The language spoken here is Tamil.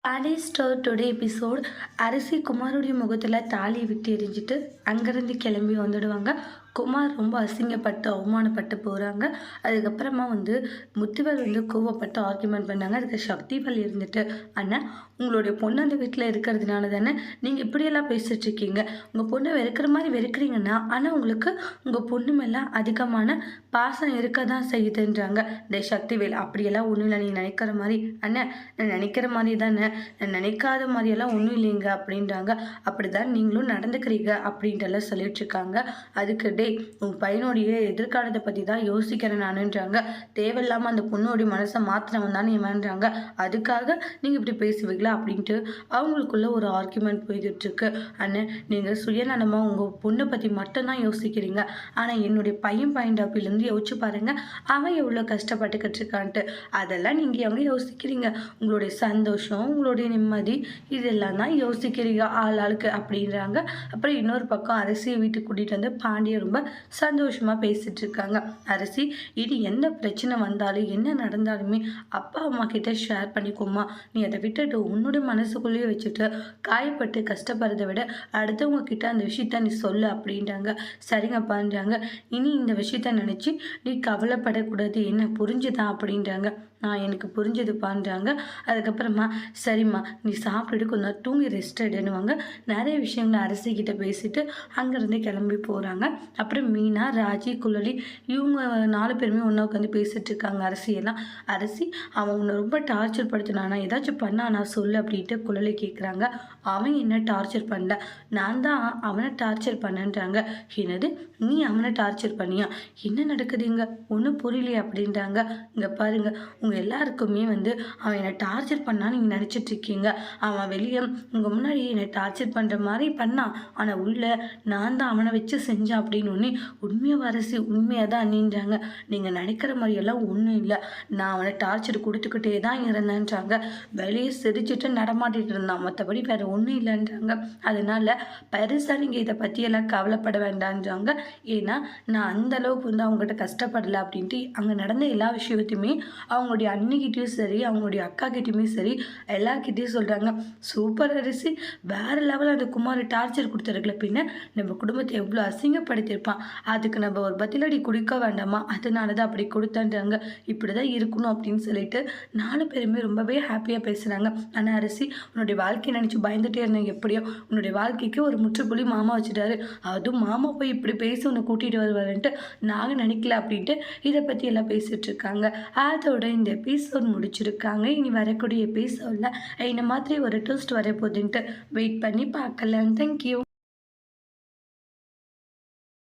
பாடி ஸ்டார் டுடே எபிசோட். அரிசி குமாருடைய முகத்தில் தாலியை விட்டு எரிஞ்சிட்டு அங்கேருந்து கிளம்பி வந்துடுவாங்க. குமார் ரொம்ப அசிங்கப்பட்டு அவமானப்பட்டு போகிறாங்க. அதுக்கப்புறமா முத்துவேல் கோவப்பட்டு ஆர்கியூமெண்ட் பண்ணாங்க. அதுக்கு சக்திவேல் இருந்துட்டு, அண்ணா உங்களுடைய பொண்ணு அந்த வீட்டில் இருக்கிறதுனால தானே நீங்கள் இப்படியெல்லாம் பேசிட்டு இருக்கீங்க. உங்கள் பொண்ணை வெறுக்கிற மாதிரி வெறுக்கிறீங்கன்னா, ஆனால் உங்களுக்கு உங்கள் பொண்ணு மேலே அதிகமான பாசம் இருக்க தான் செய்யுதுன்றாங்க. டே சக்திவேல், அப்படியெல்லாம் ஒன்றும் இல்லை, நீ நினைக்கிற மாதிரி. அண்ணன் நான் நினைக்கிற மாதிரி தானே, நான் நினைக்காத மாதிரியெல்லாம் ஒன்றும் இல்லைங்க அப்படின்றாங்க. அப்படிதான் நீங்களும் நடந்துக்கிறீங்க அப்படின்ட்டுலாம் சொல்லிட்டு இருக்காங்க. அதுக்கு டே உன் பையனுடைய எதிர்காலத்தை பற்றி தான் யோசிக்கிறேன் நானுன்றாங்க. தேவையில்லாமல் அந்த பொண்ணுடைய மனசை மாற்றினவன் தான் வேண்டாங்க, அதுக்காக நீங்கள் இப்படி பேசுவீங்களா அப்படின்ட்டு அவங்களுக்குள்ள ஒரு ஆர்கியூமெண்ட் போய்கிட்டு இருக்கு. அண்ணன் நீங்கள் சுயநலமாக உங்கள் பொண்ணை பற்றி மட்டும்தான் யோசிக்கிறீங்க, ஆனால் என்னுடைய பையன் பாயிண்ட் ஆஃப் வியூலேருந்து யோசிச்சு பாருங்க, அவன் எவ்வளோ கஷ்டப்பட்டுக்கிட்டு இருக்கான்ட்டு. அதெல்லாம் நீங்கள் எங்கே யோசிக்கிறீங்க? உங்களுடைய சந்தோஷம், உங்களுடைய நிம்மதி, இதெல்லாம் தான் யோசிக்கிறீங்க ஆளுக்கு அப்படின்றாங்க. அப்புறம் இன்னொரு பக்கம் அரிசியை வீட்டுக்கு கூட்டிகிட்டு வந்து பாண்டியை ரொம்ப சந்தோஷமாக பேசிட்டு இருக்காங்க. அரிசி, இது எந்த பிரச்சனை வந்தாலும் என்ன நடந்தாலுமே அப்பா அம்மா கிட்ட ஷேர் பண்ணிக்கோமா, நீ அதை விட்டுட்டு உன்னோட மனசுக்குள்ளேயே வச்சுட்டு காயப்பட்டு கஷ்டப்படுறதை விட அடுத்தவங்க கிட்ட அந்த விஷயத்த நீ சொல்லு அப்படின்றாங்க. சரிங்கப்பான்றாங்க. இனி இந்த விஷயத்த நினச்சி நீ கவலைப்படக்கூடாது, என்ன புரிஞ்சுதான் அப்படின்றாங்க. நான் எனக்கு புரிஞ்சதுப்பான்றாங்க. அதுக்கப்புறமா சரிம்மா நீ சாப்பிட்டுட்டு கொஞ்சம் தூங்கி ரெஸ்ட் எடுன்னுவாங்க. நிறைய விஷயங்களை அரசிக்கிட்ட பேசிட்டு அங்கேருந்து கிளம்பி போகிறாங்க. அப்புறம் மீனா, ராஜி, குழலி இவங்க 4 பேருமே ஒன்றா உட்காந்து பேசிகிட்டு இருக்காங்க. அரசியெல்லாம் அரசி அவன் உன்னை ரொம்ப டார்ச்சர் படுத்தினானா, ஏதாச்சும் பண்ணானா சொல்லு அப்படின்ட்டு குழலி கேட்குறாங்க. அவன் என்ன டார்ச்சர் பண்ணல, நான் தான் அவனை டார்ச்சர் பண்ணேன்றாங்க. என்னது, நீ அவனை டார்ச்சர் பண்ணியா? என்ன நடக்குதுங்க, ஒன்றும் புரியலையே அப்படின்றாங்க. இங்கே பாருங்க, உங்கள் எல்லாருக்குமே அவன் என்னை டார்ச்சர் பண்ணான்னு நீங்கள் நினச்சிட்டு இருக்கீங்க. அவன் வெளியே உங்கள் முன்னாடி என்னை டார்ச்சர் பண்ணுற மாதிரி பண்ணான், ஆனால் உள்ள நான் தான் அவனை வச்சு செஞ்சேன் அப்படின்னு ஒன்று உண்மையாக அரசி உண்மையாக தான் அண்ணின்றாங்க. நீங்கள் நினைக்கிற மாதிரியெல்லாம் ஒன்றும் இல்லை, நான் அவனை டார்ச்சர் கொடுத்துக்கிட்டே தான் இருந்தேன்றாங்க. வெளியே சிரிச்சுட்டு நடமாட்டிட்டு இருந்தான், மற்றபடி வேறு ஒன்றும் இல்லைன்றாங்க. அதனால் பெருசாக நீங்கள் இதை பற்றியெல்லாம் கவலைப்பட வேண்டான்றாங்க. ஏன்னா நான் அந்தளவுக்கு அவங்ககிட்ட கஷ்டப்படலை அப்படின்ட்டு அங்கே நடந்த எல்லா விஷயத்தையுமே அவங்களுடைய அண்ணிக்கிட்டையும் சரி அவங்களுடைய அக்கா கிட்டையுமே சரி எல்லார்கிட்டையும் சொல்கிறாங்க. சூப்பர் அரிசி, வேறு லெவலில் அந்த குமார் டார்ச்சர் கொடுத்துருக்கல, பின்ன நம்ம குடும்பத்தை எவ்வளோ அசிங்கப்படுத்தியிருப்பான், அதுக்கு நம்ம ஒரு பதிலடி கொடுக்க வேண்டாமா, அதனால தான் அப்படி கொடுத்தான்றாங்க. இப்படி தான் இருக்கணும் அப்படின்னு சொல்லிட்டு 4 பேருமே ரொம்பவே ஹாப்பியாக பேசுகிறாங்க. ஆனால் அரிசி, உன்னுடைய வாழ்க்கையை நினச்சி பயந்துட்டே இருந்தேன், எப்படியோ உன்னுடைய வாழ்க்கைக்கு ஒரு முற்றுப்புள்ளி மாமா வச்சுட்டாரு, அதுவும் மாமா போய் இப்படி பேசி உன்னை கூட்டிகிட்டு வருவாருன்ட்டு நாங்கள் நினைக்கல அப்படின்ட்டு இதை பற்றி எல்லாம் பேசிகிட்டு இருக்காங்க. அதோட இந்த எபிசோட் முடிச்சிருக்காங்க. இனி வரக்கூடிய எபிசோடில் இந்த மாதிரி ஒரு ட்விஸ்ட் வரப்போகுதுன்ட்டு வெயிட் பண்ணி பார்க்கலாம். தேங்க்யூ.